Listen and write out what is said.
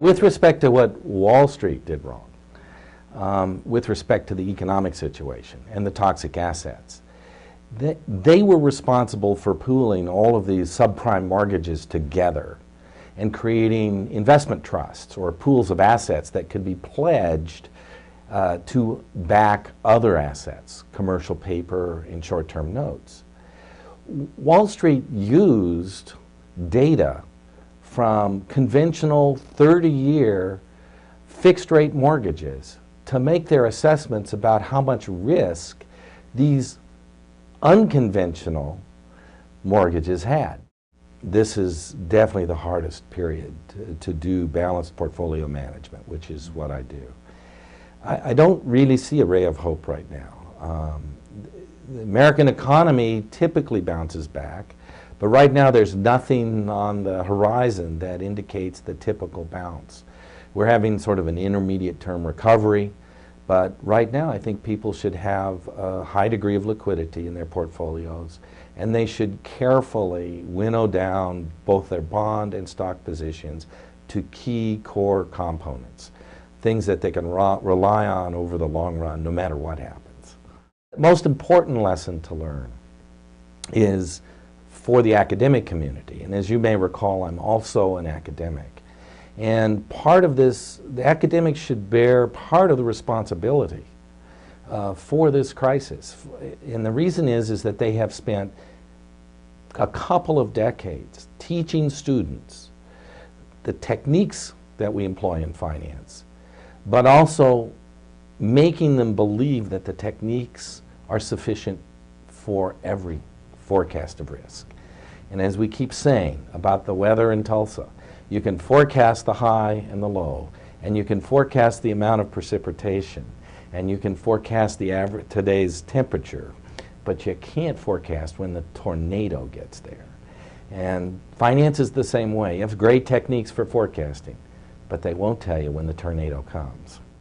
With respect to what Wall Street did wrong, with respect to the economic situation and the toxic assets, they were responsible for pooling all of these subprime mortgages together and creating investment trusts or pools of assets that could be pledged to back other assets, commercial paper and short-term notes. Wall Street used data from conventional 30-year fixed-rate mortgages to make their assessments about how much risk these unconventional mortgages had. This is definitely the hardest period to do balanced portfolio management, which is what I do. I don't really see a ray of hope right now. The American economy typically bounces back, but right now there's nothing on the horizon that indicates the typical bounce. We're having sort of an intermediate term recovery, but right now I think people should have a high degree of liquidity in their portfolios, and they should carefully winnow down both their bond and stock positions to key core components, things that they can rely on over the long run no matter what happens. The most important lesson to learn is for the academic community, and as you may recall, I'm also an academic. And part of this, the academics should bear part of the responsibility for this crisis. And the reason is that they have spent a couple of decades teaching students the techniques that we employ in finance, but also making them believe that the techniques are sufficient for every forecast of risk. And as we keep saying about the weather in Tulsa, you can forecast the high and the low, and you can forecast the amount of precipitation, and you can forecast the average today's temperature, but you can't forecast when the tornado gets there. And finance is the same way. You have great techniques for forecasting, but they won't tell you when the tornado comes.